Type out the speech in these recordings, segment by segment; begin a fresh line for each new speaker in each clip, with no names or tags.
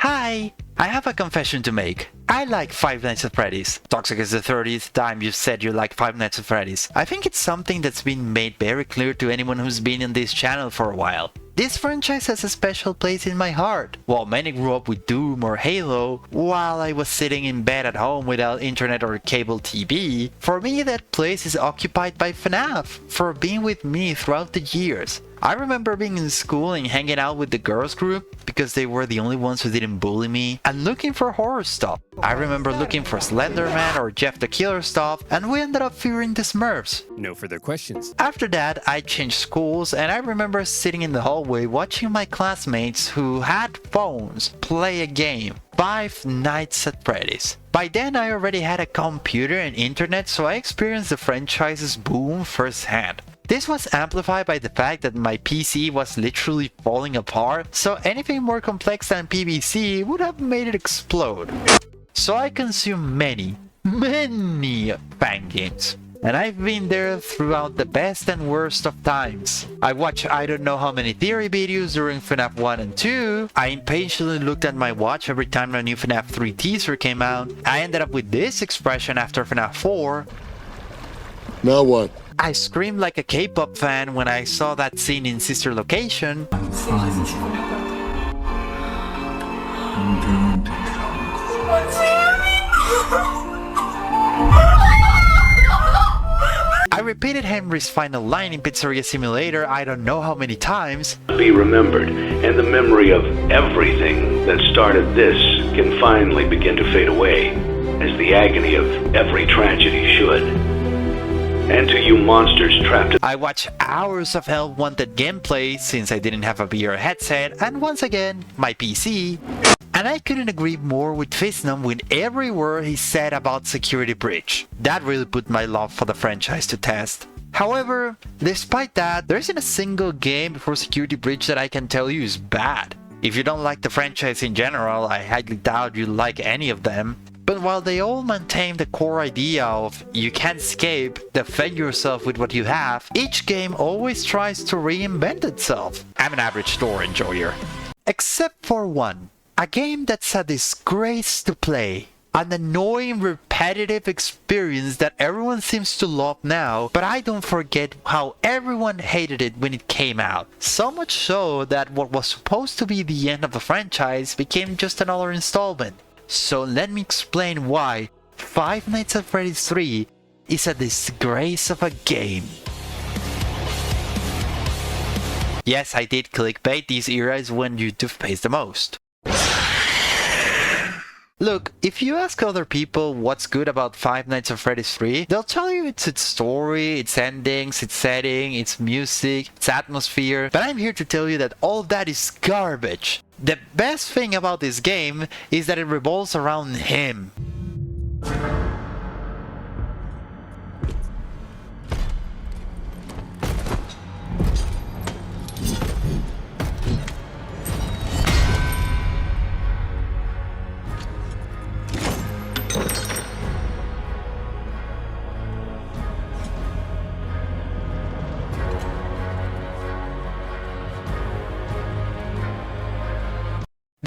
Hi! I have a confession to make. I like Five Nights at Freddy's. Toxic is the 30th time you've said you like Five Nights at Freddy's. I think it's something that's been made very clear to anyone who's been in this channel for a while. This franchise has a special place in my heart. While many grew up with Doom or Halo, while I was sitting in bed at home without internet or cable TV, for me that place is occupied by FNAF for being with me throughout the years. I remember being in school and hanging out with the girls group because they were the only ones who didn't bully me, and looking for horror stuff. I remember looking for Slenderman or Jeff the Killer stuff, and we ended up fearing the Smurfs.
No further questions.
After that, I changed schools, and I remember sitting in the hallway watching my classmates who had phones play a game, Five Nights at Freddy's. By then, I already had a computer and internet, so I experienced the franchise's boom firsthand. This was amplified by the fact that my PC was literally falling apart, so anything more complex than PVC would have made it explode. So I consumed many fan games. And I've been there throughout the best and worst of times. I watched I don't know how many theory videos during FNAF 1 and 2. I impatiently looked at my watch every time a new FNAF 3 teaser came out. I ended up with this expression after FNAF 4.
Now what?
I screamed like a K-pop fan when I saw that scene in Sister Location.
I'm fine. I'm going to
I repeated Henry's final line in Pizzeria Simulator I don't know how many times.
Be remembered, and the memory of everything that started this can finally begin to fade away, as the agony of every tragedy should. And to you monsters trapped.
I watched hours of Help Wanted gameplay since I didn't have a VR headset, and once again, my PC. And I couldn't agree more with Kasssm with every word he said about Security Breach. That really put my love for the franchise to test. However, despite that, there isn't a single game before Security Breach that I can tell you is bad. If you don't like the franchise in general, I highly doubt you like any of them. But while they all maintain the core idea of you can't escape, defend yourself with what you have, each game always tries to reinvent itself. I'm an average store enjoyer. Except for one. A game that's a disgrace to play. An annoying, repetitive experience that everyone seems to love now, but I don't forget how everyone hated it when it came out. So much so that what was supposed to be the end of the franchise became just another installment. So let me explain why Five Nights at Freddy's 3 is a disgrace of a game. Yes, I did clickbait. This era is when YouTube pays the most. Look, if you ask other people what's good about Five Nights at Freddy's 3, they'll tell you it's its story, its endings, its setting, its music, its atmosphere, but I'm here to tell you that all that is garbage. The best thing about this game is that it revolves around him.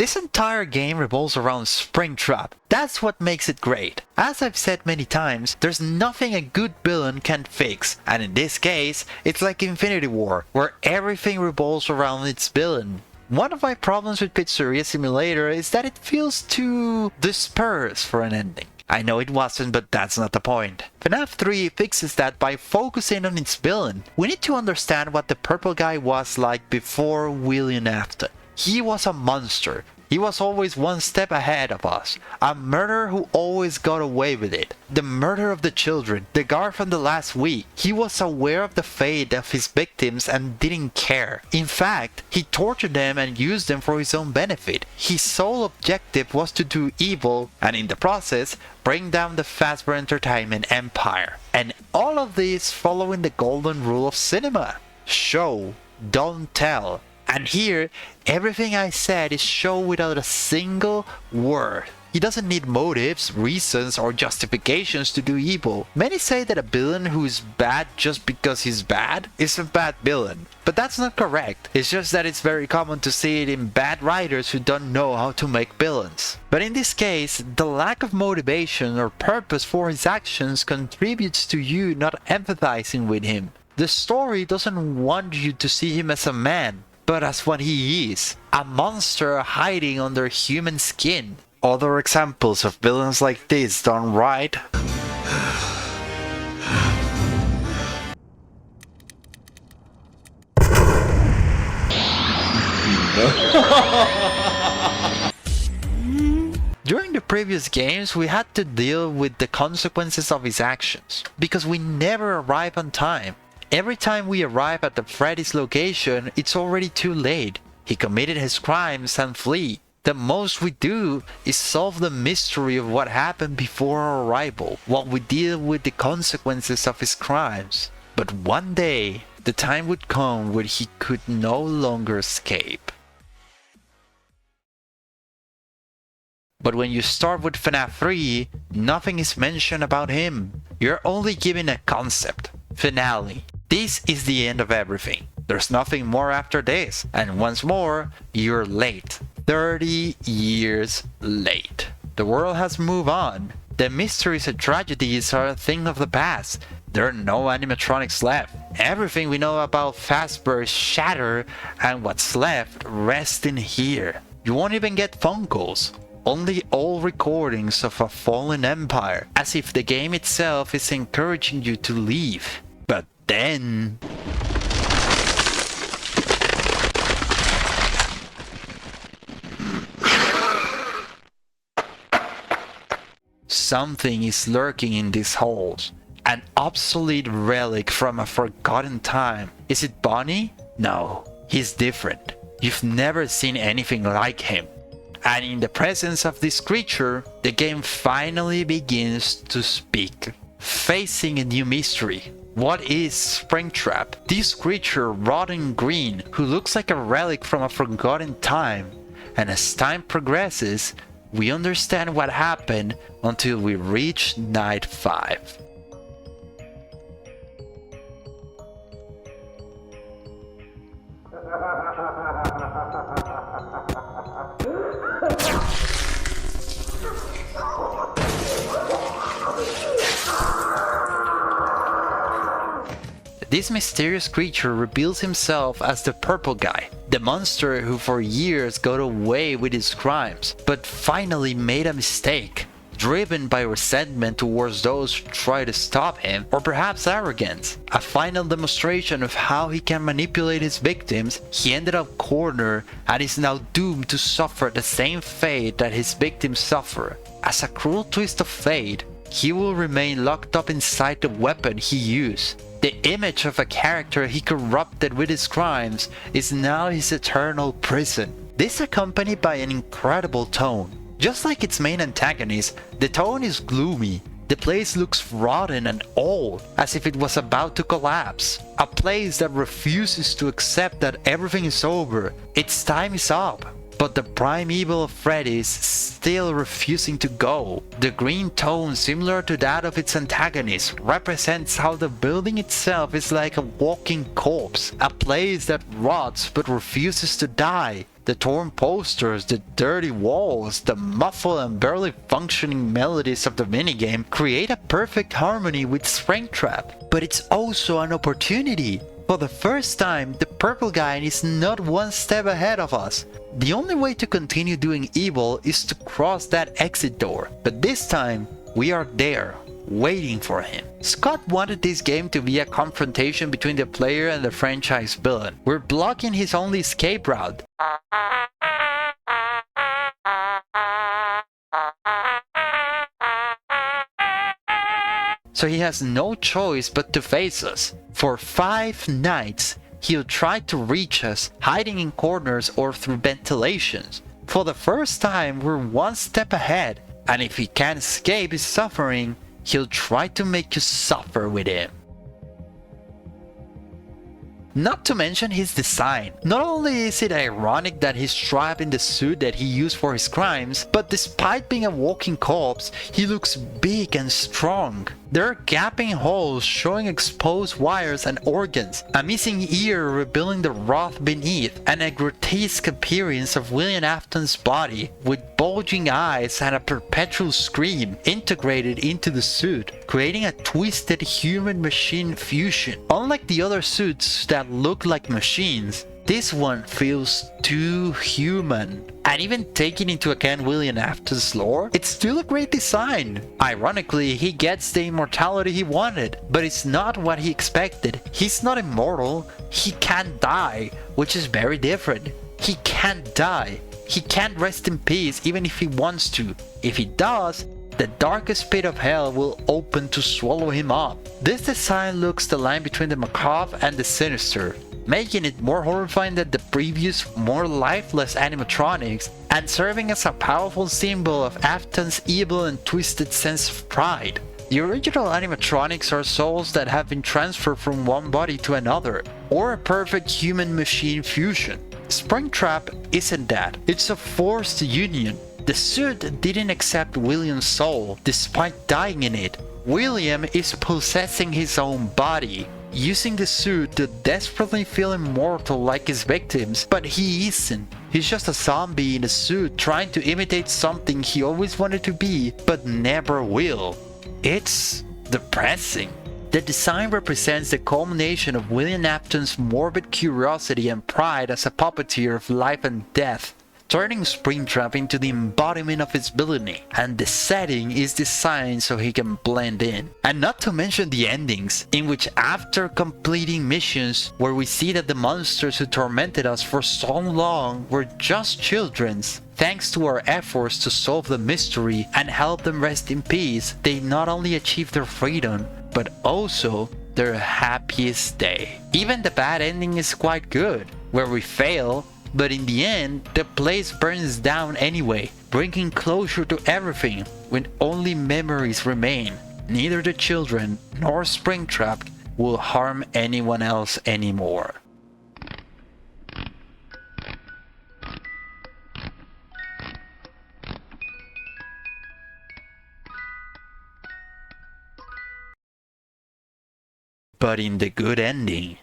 This entire game revolves around Springtrap. That's what makes it great. As I've said many times, there's nothing a good villain can fix, and in this case, it's like Infinity War, where everything revolves around its villain. One of my problems with Pizzeria Simulator is that it feels too dispersed for an ending. I know it wasn't, but that's not the point. FNAF 3 fixes that by focusing on its villain. We need to understand what the purple guy was like before, William after. He was a monster. He was always one step ahead of us. A murderer who always got away with it. The murder of the children. The guard from the last week. He was aware of the fate of his victims and didn't care. In fact, he tortured them and used them for his own benefit. His sole objective was to do evil and in the process, bring down the Fazbear Entertainment empire. And all of this following the golden rule of cinema. Show, don't tell. And here, everything I said is show without a single word. He doesn't need motives, reasons, or justifications to do evil. Many say that a villain who is bad just because he's bad is a bad villain. But that's not correct. It's just that it's very common to see it in bad writers who don't know how to make villains. But in this case, the lack of motivation or purpose for his actions contributes to you not empathizing with him. The story doesn't want you to see him as a man, but as what he is, a monster hiding under human skin. Other examples of villains like this done right During the previous games, we had to deal with the consequences of his actions, because we never arrive on time. Every time we arrive at the Freddy's location, it's already too late. He committed his crimes and flee. The most we do is solve the mystery of what happened before our arrival, while we deal with the consequences of his crimes. But one day, the time would come when he could no longer escape. But when you start with FNAF 3, nothing is mentioned about him. You're only given a concept, finale. This is the end of everything. There's nothing more after this. And once more, you're late. 30 years late. The world has moved on. The mysteries and tragedies are a thing of the past. There are no animatronics left. Everything we know about Fazbear is shattered, and what's left rests in here. You won't even get phone calls. Only old recordings of a fallen empire, as if the game itself is encouraging you to leave. But then... something is lurking in these halls. An obsolete relic from a forgotten time. Is it Bonnie? No, he's different. You've never seen anything like him. And in the presence of this creature, the game finally begins to speak. Facing a new mystery. What is Springtrap? This creature, rotten green, who looks like a relic from a forgotten time. And as time progresses, we understand what happened until we reach night 5. This mysterious creature reveals himself as the purple guy, the monster who for years got away with his crimes, but finally made a mistake. Driven by resentment towards those who try to stop him, or perhaps arrogance. A final demonstration of how he can manipulate his victims, he ended up cornered and is now doomed to suffer the same fate that his victims suffer. As a cruel twist of fate, he will remain locked up inside the weapon he used. The image of a character he corrupted with his crimes is now his eternal prison. This accompanied by an incredible tone. Just like its main antagonist, the tone is gloomy. The place looks rotten and old, as if it was about to collapse. A place that refuses to accept that everything is over. Its time is up. But the prime evil of Freddy is still refusing to go. The green tone, similar to that of its antagonist, represents how the building itself is like a walking corpse, a place that rots but refuses to die. The torn posters, the dirty walls, the muffled and barely functioning melodies of the minigame create a perfect harmony with Springtrap. But it's also an opportunity. For the first time, the purple guy is not one step ahead of us. The only way to continue doing evil is to cross that exit door. But this time, we are there, waiting for him. Scott wanted this game to be a confrontation between the player and the franchise villain. We're blocking his only escape route. So he has no choice but to face us. For 5 nights, he'll try to reach us, hiding in corners or through ventilations. For the first time, we're one step ahead, and if he can't escape his suffering, he'll try to make you suffer with him. Not to mention his design. Not only is it ironic that he's trapped in the suit that he used for his crimes, but despite being a walking corpse, he looks big and strong. There are gaping holes showing exposed wires and organs, a missing ear revealing the wrath beneath, and a grotesque appearance of William Afton's body with bulging eyes and a perpetual scream integrated into the suit, creating a twisted human-machine fusion. Unlike the other suits that look like machines, this one feels too human. And even taking into account William Afton's lore, it's still a great design. Ironically, he gets the immortality he wanted, but it's not what he expected. He's not immortal, he can't die, which is very different. He can't die. He can't rest in peace even if he wants to. If he does, the darkest pit of hell will open to swallow him up. This design looks the line between the macabre and the sinister, making it more horrifying than the previous, more lifeless animatronics, and serving as a powerful symbol of Afton's evil and twisted sense of pride. The original animatronics are souls that have been transferred from one body to another, or a perfect human-machine fusion. Springtrap isn't that, it's a forced union. The suit didn't accept William's soul, despite dying in it. William is possessing his own body, using the suit to desperately feel immortal like his victims, but he isn't. He's just a zombie in a suit trying to imitate something he always wanted to be, but never will. It's depressing. The design represents the culmination of William Afton's morbid curiosity and pride as a puppeteer of life and death, turning Springtrap into the embodiment of his villainy, and the setting is designed so he can blend in. And not to mention the endings, in which after completing missions where we see that the monsters who tormented us for so long were just children's, thanks to our efforts to solve the mystery and help them rest in peace, they not only achieve their freedom, but also their happiest day. Even the bad ending is quite good, where we fail, but in the end, the place burns down anyway, bringing closure to everything when only memories remain. Neither the children nor Springtrap will harm anyone else anymore. But in the good ending.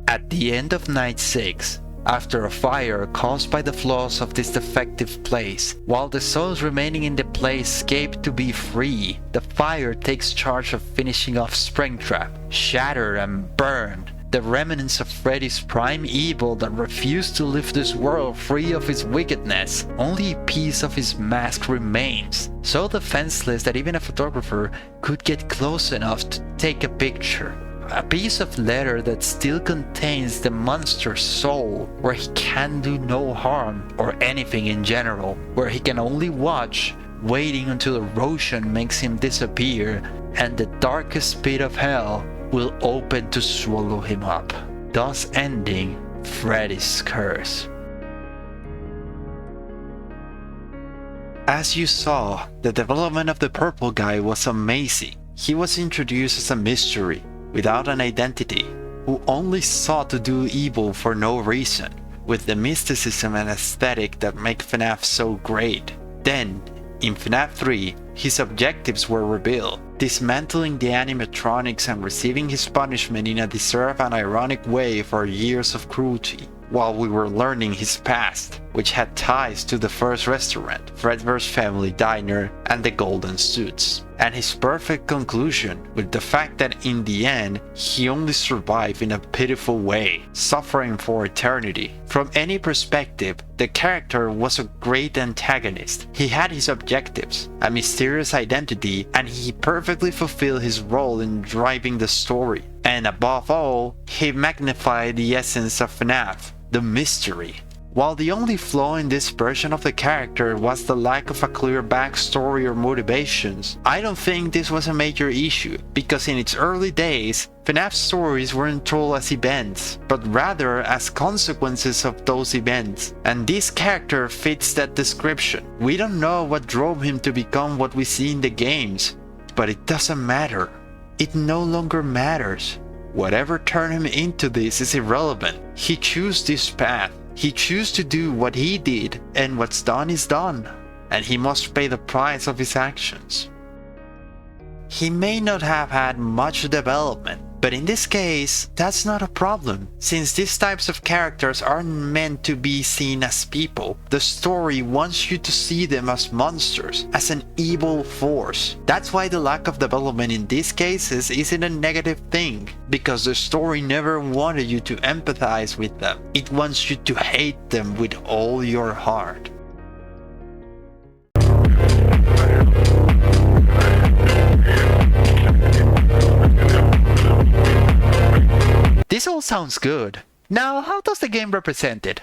At the end of Night 6, after a fire caused by the flaws of this defective place, while the souls remaining in the place escape to be free, the fire takes charge of finishing off Springtrap, shattered and burned, the remnants of Freddy's prime evil that refused to live this world free of his wickedness. Only a piece of his mask remains, so defenseless that even a photographer could get close enough to take a picture. A piece of leather that still contains the monster's soul, where he can do no harm or anything in general, where he can only watch, waiting until erosion makes him disappear and the darkest pit of hell will open to swallow him up, thus ending Freddy's curse. As you saw, the development of the purple guy was amazing. He was introduced as a mystery, without an identity, who only sought to do evil for no reason, with the mysticism and aesthetic that make FNAF so great. Then, in FNAF 3, his objectives were revealed, dismantling the animatronics and receiving his punishment in a deserved and ironic way for years of cruelty, while we were learning his past, which had ties to the first restaurant, Fazbear's family diner, and the golden suits, and his perfect conclusion with the fact that in the end, he only survived in a pitiful way, suffering for eternity. From any perspective, the character was a great antagonist. He had his objectives, a mysterious identity, and he perfectly fulfilled his role in driving the story. And above all, he magnified the essence of FNAF, the mystery. While the only flaw in this version of the character was the lack of a clear backstory or motivations, I don't think this was a major issue, because in its early days, FNAF stories weren't told as events, but rather as consequences of those events, and this character fits that description. We don't know what drove him to become what we see in the games, but it doesn't matter. It no longer matters. Whatever turned him into this is irrelevant. He chose this path. He chose to do what he did, and what's done is done, and he must pay the price of his actions. He may not have had much development, but in this case, that's not a problem, since these types of characters aren't meant to be seen as people. The story wants you to see them as monsters, as an evil force. That's why the lack of development in these cases isn't a negative thing, because the story never wanted you to empathize with them. It wants you to hate them with all your heart. This all sounds good. Now, how does the game represent it?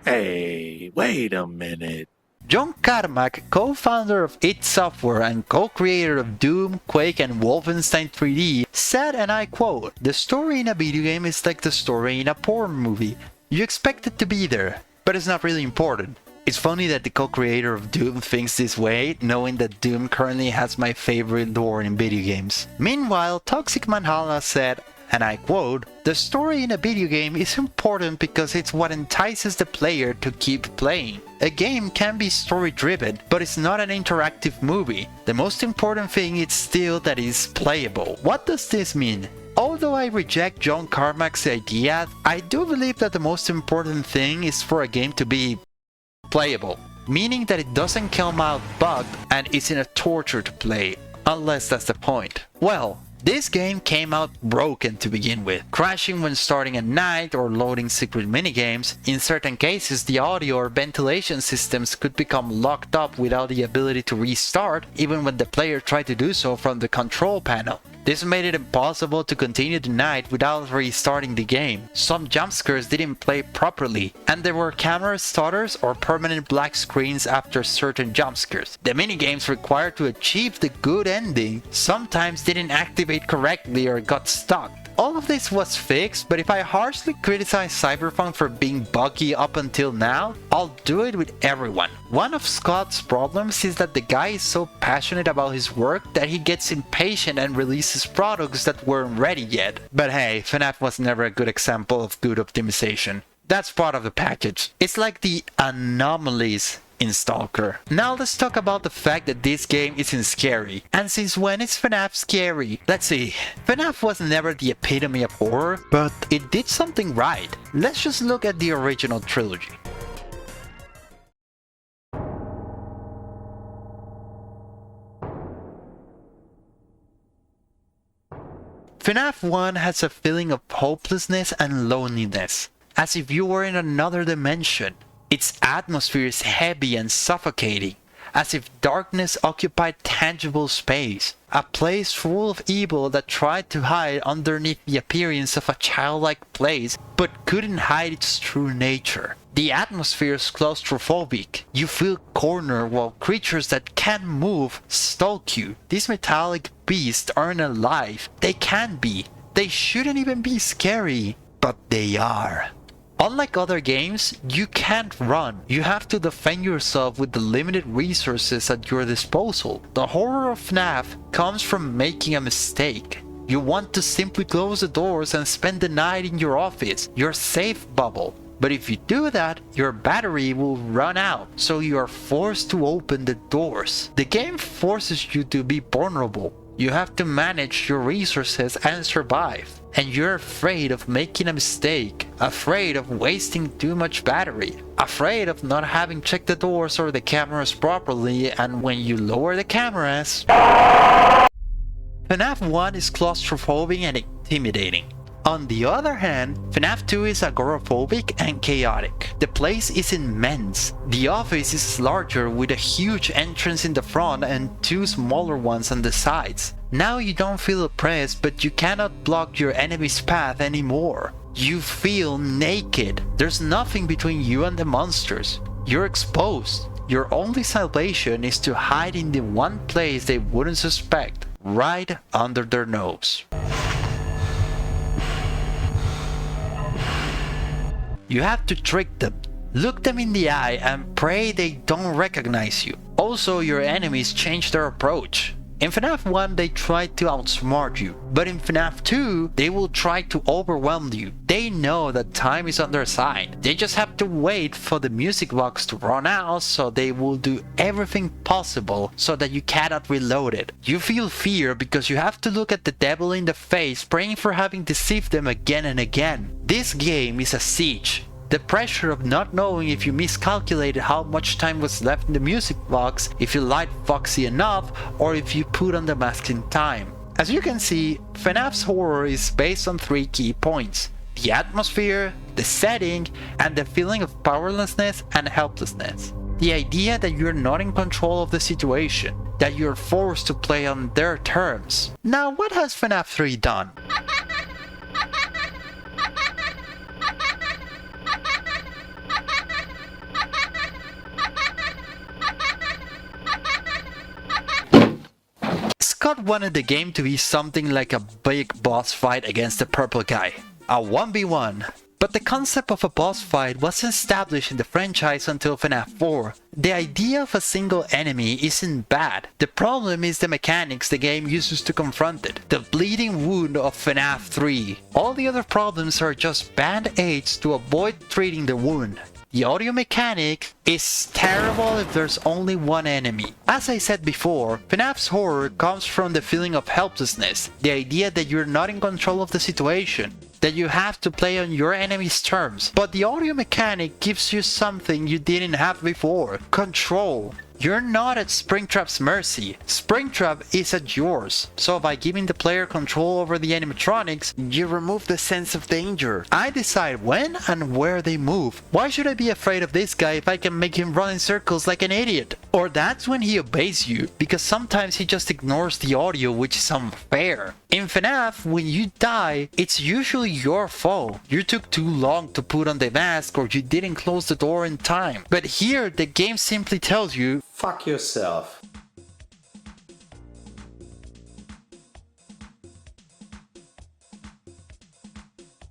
Hey, wait a minute.
John Carmack, co-founder of id Software and co-creator of Doom, Quake and Wolfenstein 3D, said, and I quote, "The story in a video game is like the story in a porn movie. You expect it to be there, but it's not really important." It's funny that the co-creator of Doom thinks this way, knowing that Doom currently has my favorite lore in video games. Meanwhile, Toxic Manhala said, and I quote, "The story in a video game is important because it's what entices the player to keep playing. A game can be story-driven, but it's not an interactive movie. The most important thing is still that it's playable." What does this mean? Although I reject John Carmack's idea, I do believe that the most important thing is for a game to be playable, meaning that it doesn't come out bugged and isn't a torture to play, unless that's the point. Well, this game came out broken to begin with, crashing when starting at night or loading secret minigames. In certain cases, the audio or ventilation systems could become locked up without the ability to restart, even when the player tried to do so from the control panel. This made it impossible to continue the night without restarting the game. Some jump scares didn't play properly, and there were camera stutters or permanent black screens after certain jump scares. The minigames required to achieve the good ending sometimes didn't activate correctly or got stuck. All of this was fixed, but if I harshly criticize Cyberpunk for being buggy up until now, I'll do it with everyone. One of Scott's problems is that the guy is so passionate about his work that he gets impatient and releases products that weren't ready yet. But hey, FNAF was never a good example of good optimization. That's part of the package. It's like the anomalies in Stalker. Now let's talk about the fact that this game isn't scary. And since when is FNAF scary? Let's see. FNAF was never the epitome of horror, but it did something right. Let's just look at the original trilogy. FNAF 1 has a feeling of hopelessness and loneliness, as if you were in another dimension. Its atmosphere is heavy and suffocating, as if darkness occupied tangible space, a place full of evil that tried to hide underneath the appearance of a childlike place but couldn't hide its true nature. The atmosphere is claustrophobic. You feel cornered while creatures that can't move stalk you. These metallic beasts aren't alive. They can't be. They shouldn't even be scary, but they are. Unlike other games, you can't run. You have to defend yourself with the limited resources at your disposal. The horror of FNAF comes from making a mistake. You want to simply close the doors and spend the night in your office, your safe bubble. But if you do that, your battery will run out, so you are forced to open the doors. The game forces you to be vulnerable. You have to manage your resources and survive. And you're afraid of making a mistake, afraid of wasting too much battery, afraid of not having checked the doors or the cameras properly, and when you lower the cameras... FNAF 1 is claustrophobic and intimidating. On the other hand, FNAF 2 is agoraphobic and chaotic. The place is immense. The office is larger with a huge entrance in the front and two smaller ones on the sides. Now you don't feel oppressed, but you cannot block your enemy's path anymore. You feel naked. There's nothing between you and the monsters. You're exposed. Your only salvation is to hide in the one place they wouldn't suspect, right under their nose. You have to trick them, look them in the eye and pray they don't recognize you. Also, your enemies change their approach. In FNAF 1, they try to outsmart you, but in FNAF 2, they will try to overwhelm you. They know that time is on their side. They just have to wait for the music box to run out, so they will do everything possible so that you cannot reload it. You feel fear because you have to look at the devil in the face, praying for having deceived them again and again. This game is a siege. The pressure of not knowing if you miscalculated how much time was left in the music box, if you lied foxy enough, or if you put on the mask in time. As you can see, FNAF's horror is based on 3 key points: the atmosphere, the setting, and the feeling of powerlessness and helplessness. The idea that you're not in control of the situation, that you're forced to play on their terms. Now, what has FNAF 3 done? Scott wanted the game to be something like a big boss fight against the purple guy, a 1v1. But the concept of a boss fight wasn't established in the franchise until FNAF 4. The idea of a single enemy isn't bad. The problem is the mechanics the game uses to confront it. The bleeding wound of FNAF 3. All the other problems are just band-aids to avoid treating the wound. The audio mechanic is terrible if there's only one enemy. As I said before, FNAF's horror comes from the feeling of helplessness, the idea that you're not in control of the situation, that you have to play on your enemy's terms. But the audio mechanic gives you something you didn't have before: control. You're not at Springtrap's mercy. Springtrap is at yours. So by giving the player control over the animatronics, you remove the sense of danger. I decide when and where they move. Why should I be afraid of this guy if I can make him run in circles like an idiot? Or that's when he obeys you, because sometimes he just ignores the audio, which is unfair. In FNAF, when you die, it's usually your fault. You took too long to put on the mask, or you didn't close the door in time. But here, the game simply tells you,
fuck yourself.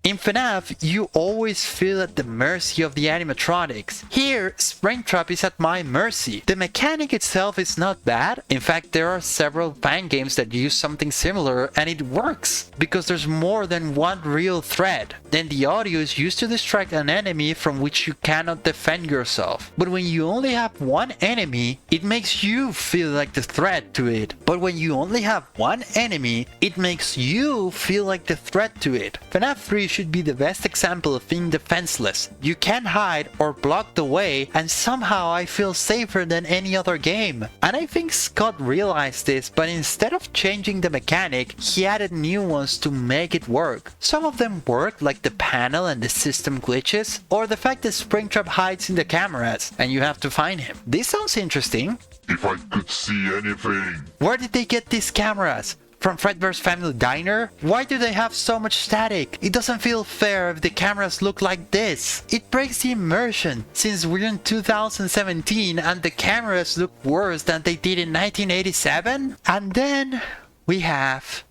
In FNAF, you always feel at the mercy of the animatronics. Here, Springtrap is at my mercy. The mechanic itself is not bad. In fact, there are several fan games that use something similar and it works, because there's more than one real threat. Then the audio is used to distract an enemy from which you cannot defend yourself. But when you only have one enemy, it makes you feel like the threat to it. But when you only have one enemy, it makes you feel like the threat to it. FNAF 3 should be the best example of being defenseless. You can't hide or block the way, and somehow I feel safer than any other game. And I think Scott realized this, but instead of changing the mechanic, he added new ones to make it work. Some of them work, like the panel and the system glitches, or the fact that Springtrap hides in the cameras and you have to find him. This sounds interesting.
If I could see anything.
Where did they get these cameras? From Fredbear's Family Diner? Why do they have so much static? It doesn't feel fair if the cameras look like this. It breaks the immersion, since we're in 2017 and the cameras look worse than they did in 1987. And then we have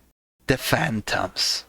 the Phantoms.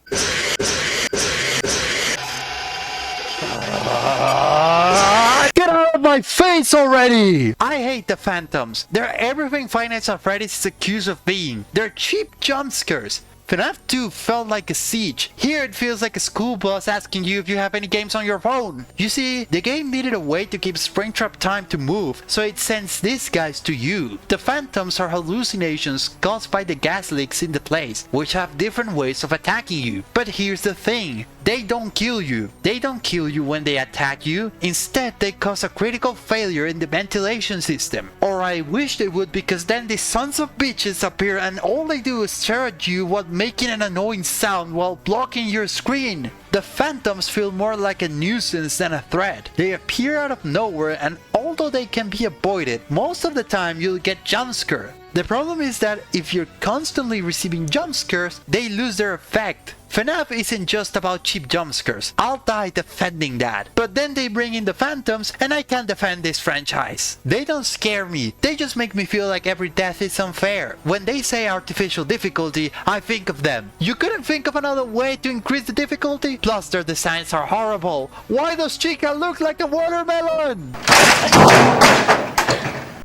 Get out of my face already! I hate the Phantoms. They're everything Five Nights at Freddy's is accused of being. They're cheap jump scares. FNAF 2 felt like a siege. Here it feels like a school bus asking you if you have any games on your phone. You see, the game needed a way to give Springtrap time to move, so it sends these guys to you. The Phantoms are hallucinations caused by the gas leaks in the place, which have different ways of attacking you. But here's the thing, they don't kill you. They don't kill you when they attack you. Instead, they cause a critical failure in the ventilation system. Or I wish they would, because then the sons of bitches appear and all they do is stare at you while making an annoying sound while blocking your screen. The Phantoms feel more like a nuisance than a threat. They appear out of nowhere, and although they can be avoided, most of the time you'll get jump scared. The problem is that if you're constantly receiving jump scares, they lose their effect. FNAF isn't just about cheap jump scares. I'll die defending that. But then they bring in the Phantoms and I can't defend this franchise. They don't scare me. They just make me feel like every death is unfair. When they say artificial difficulty, I think of them. You couldn't think of another way to increase the difficulty? Plus their designs are horrible. Why does Chica look like a watermelon?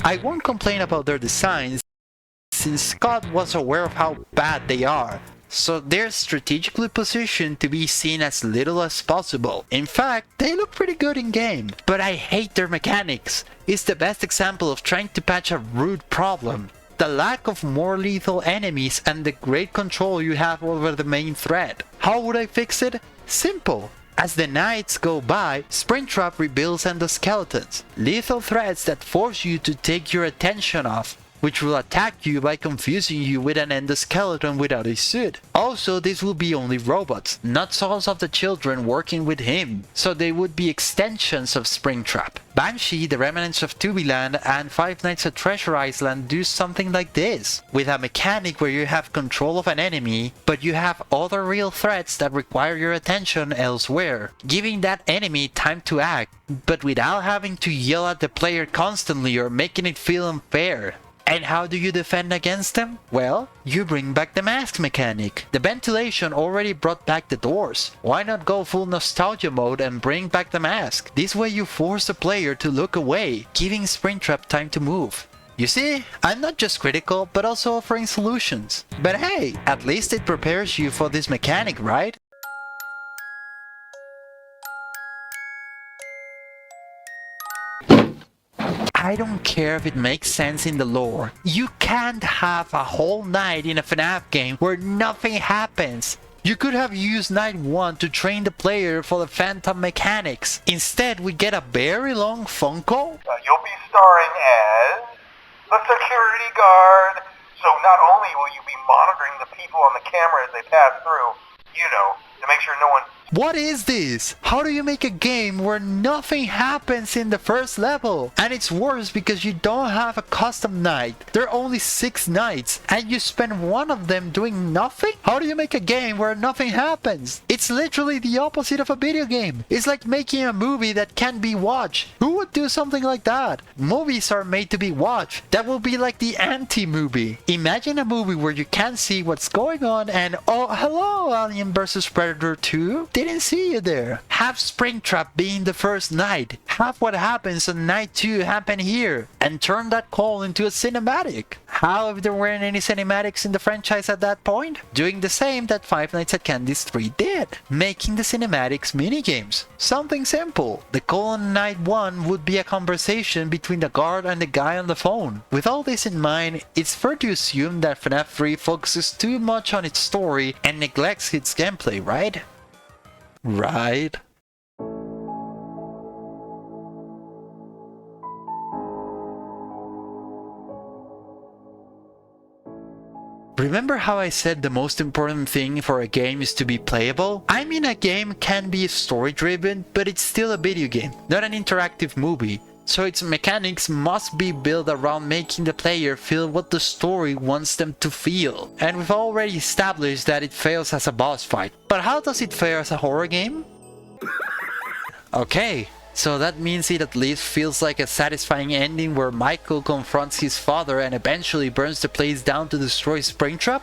I won't complain about their designs, since Scott was aware of how bad they are, so they're strategically positioned to be seen as little as possible. In fact, they look pretty good in game, but I hate their mechanics. It's the best example of trying to patch a root problem. The lack of more lethal enemies and the great control you have over the main threat. How would I fix it? Simple. As the nights go by, Springtrap rebuilds endoskeletons, lethal threats that force you to take your attention off, which will attack you by confusing you with an endoskeleton without a suit. Also, this will be only robots, not souls of the children working with him, so they would be extensions of Springtrap. Banshee, the Remnants of Tubiland, and Five Nights at Treasure Island do something like this, with a mechanic where you have control of an enemy, but you have other real threats that require your attention elsewhere, giving that enemy time to act, but without having to yell at the player constantly or making it feel unfair. And how do you defend against them? Well, you bring back the mask mechanic. The ventilation already brought back the doors. Why not go full nostalgia mode and bring back the mask? This way you force the player to look away, giving Springtrap time to move. You see, I'm not just critical, but also offering solutions. But hey, at least it prepares you for this mechanic, right? I don't care if it makes sense in the lore. You can't have a whole night in a FNAF game where nothing happens. You could have used night 1 to train the player for the phantom mechanics. Instead, we get a very long phone call.
You'll be starring as the security guard. So not only will you be monitoring the people on the camera as they pass through, to make sure no one...
What is this? How do you make a game where nothing happens in the first level? And it's worse because you don't have a custom night. There are only 6 nights and you spend one of them doing nothing? How do you make a game where nothing happens? It's literally the opposite of a video game. It's like making a movie that can't be watched. Who would do something like that? Movies are made to be watched. That will be like the anti-movie. Imagine a movie where you can't see what's going on and oh, hello, Alien vs Predator 2. Didn't see you there. Have Springtrap being the first night. Have what happens on night 2 happen here. And turn that call into a cinematic. How if there weren't any cinematics in the franchise at that point? Doing the same that Five Nights at Candy's 3 did. Making the cinematics minigames. Something simple. The call on night 1 would be a conversation between the guard and the guy on the phone. With all this in mind, it's fair to assume that FNAF 3 focuses too much on its story and neglects its gameplay, right? Right? Remember how I said the most important thing for a game is to be playable? I mean, a game can be story driven, but it's still a video game, not an interactive movie. So its mechanics must be built around making the player feel what the story wants them to feel. And we've already established that it fails as a boss fight. But how does it fare as a horror game? Okay, so that means it at least feels like a satisfying ending where Michael confronts his father and eventually burns the place down to destroy Springtrap?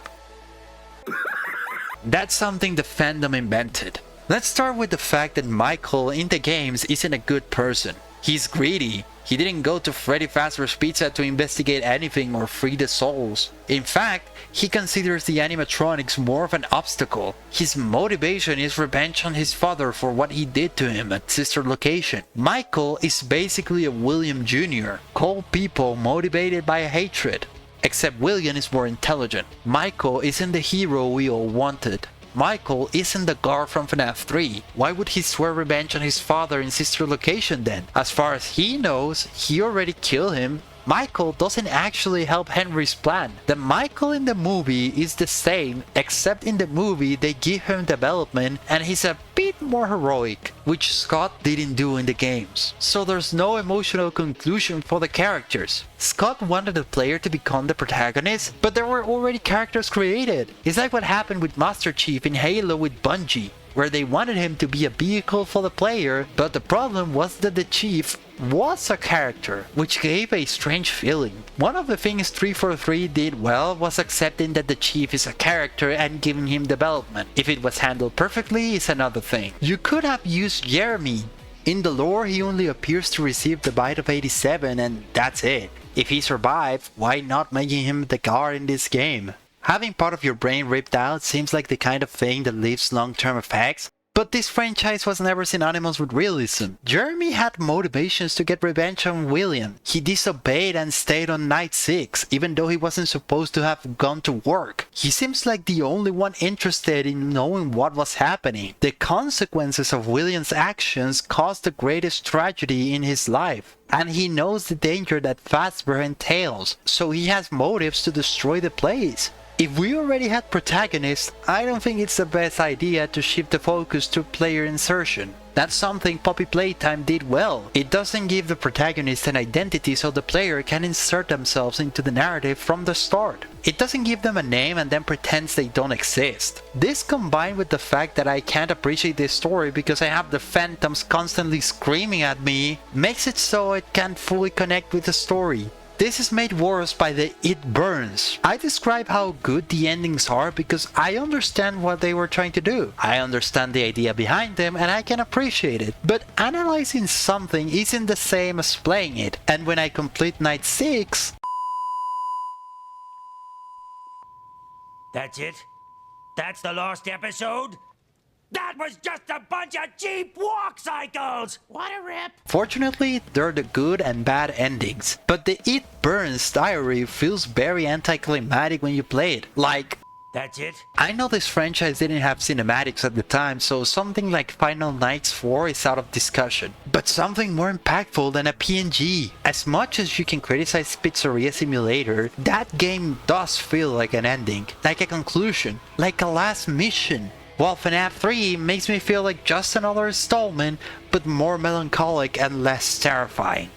That's something the fandom invented. Let's start with the fact that Michael in the games isn't a good person. He's greedy. He didn't go to Freddy Fazbear's Pizza to investigate anything or free the souls. In fact, he considers the animatronics more of an obstacle. His motivation is revenge on his father for what he did to him at Sister Location. Michael is basically a William Jr., cold people motivated by hatred. Except William is more intelligent. Michael isn't the hero we all wanted. Michael isn't the guard from FNAF 3. Why would he swear revenge on his father in Sister Location then? As far as he knows, he already killed him. Michael doesn't actually help Henry's plan. The Michael in the movie is the same, except in the movie they give him development and he's a bit more heroic, which Scott didn't do in the games. So there's no emotional conclusion for the characters. Scott wanted the player to become the protagonist, but there were already characters created. It's like what happened with Master Chief in Halo with Bungie, where they wanted him to be a vehicle for the player, but the problem was that the Chief was a character, which gave a strange feeling. One of the things 343 did well was accepting that the Chief is a character and giving him development. If it was handled perfectly is another thing. You could have used Jeremy. In the lore, he only appears to receive the bite of 87 and that's it. If he survived, why not making him the guard in this game? Having part of your brain ripped out seems like the kind of thing that leaves long-term effects, but this franchise was never synonymous with realism. Jeremy had motivations to get revenge on William. He disobeyed and stayed on night 6, even though he wasn't supposed to have gone to work. He seems like the only one interested in knowing what was happening. The consequences of William's actions caused the greatest tragedy in his life. And he knows the danger that Fazbear entails, so he has motives to destroy the place. If we already had protagonists, I don't think it's the best idea to shift the focus to player insertion. That's something Poppy Playtime did well. It doesn't give the protagonist an identity so the player can insert themselves into the narrative from the start. It doesn't give them a name and then pretends they don't exist. This combined with the fact that I can't appreciate this story because I have the phantoms constantly screaming at me, makes it so I can't fully connect with the story. This is made worse by the "it burns." I describe how good the endings are because I understand what they were trying to do. I understand the idea behind them and I can appreciate it. But analyzing something isn't the same as playing it. And when I complete night 6...
That's it? That's the last episode? That was just a bunch of cheap walk cycles! What a rip!
Fortunately, there are the good and bad endings, but the "It Burns" diary feels very anticlimactic when you play it. Like,
that's it?
I know this franchise didn't have cinematics at the time, so something like Final Nights 4 is out of discussion. But something more impactful than a PNG. As much as you can criticize Pizzeria Simulator, that game does feel like an ending, like a conclusion, like a last mission. While FNAF 3 makes me feel like just another installment, but more melancholic and less terrifying.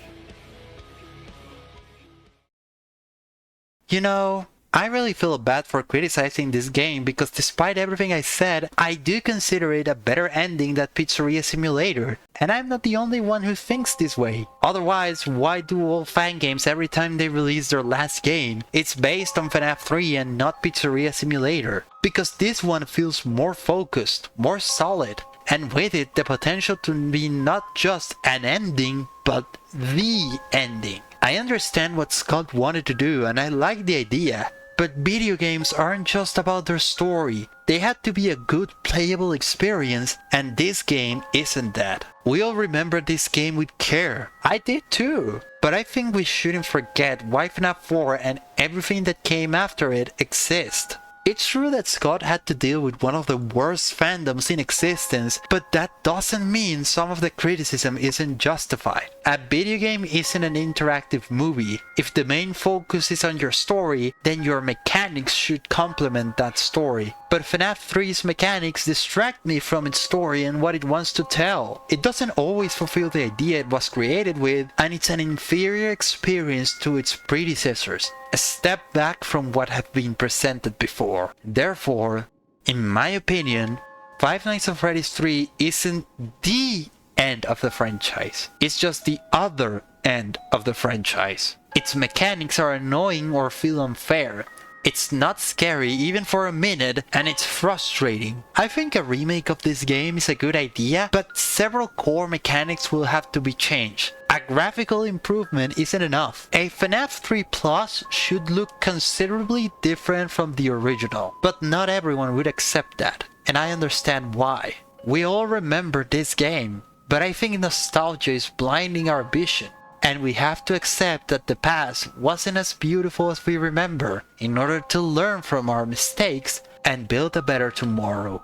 You know, I really feel bad for criticizing this game because despite everything I said, I do consider it a better ending than Pizzeria Simulator. And I'm not the only one who thinks this way. Otherwise, why do all fan games every time they release their last game? It's based on FNAF 3 and not Pizzeria Simulator. Because this one feels more focused, more solid, and with it the potential to be not just an ending, but the ending. I understand what Scott wanted to do and I like the idea. But video games aren't just about their story. They had to be a good playable experience, and this game isn't that. We all remember this game with care. I did too. But I think we shouldn't forget why FNAF 4 and everything that came after it exist. It's true that Scott had to deal with one of the worst fandoms in existence, but that doesn't mean some of the criticism isn't justified. A video game isn't an interactive movie. If the main focus is on your story, then your mechanics should complement that story. But FNAF 3's mechanics distract me from its story and what it wants to tell. It doesn't always fulfill the idea it was created with, and it's an inferior experience to its predecessors. A step back from what have been presented before. Therefore, in my opinion, Five Nights at Freddy's 3 isn't the end of the franchise. It's just the other end of the franchise. Its mechanics are annoying or feel unfair. It's not scary even for a minute, and it's frustrating. I think a remake of this game is a good idea, but several core mechanics will have to be changed. A graphical improvement isn't enough. A FNAF 3 Plus should look considerably different from the original, but not everyone would accept that, and I understand why. We all remember this game, but I think nostalgia is blinding our vision. And we have to accept that the past wasn't as beautiful as we remember in order to learn from our mistakes and build a better tomorrow.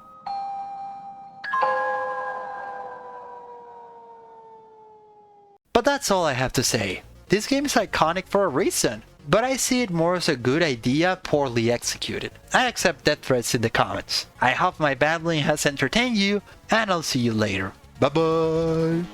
But that's all I have to say. This game is iconic for a reason, but I see it more as a good idea poorly executed. I accept death threats in the comments. I hope my babbling has entertained you, and I'll see you later. Bye bye!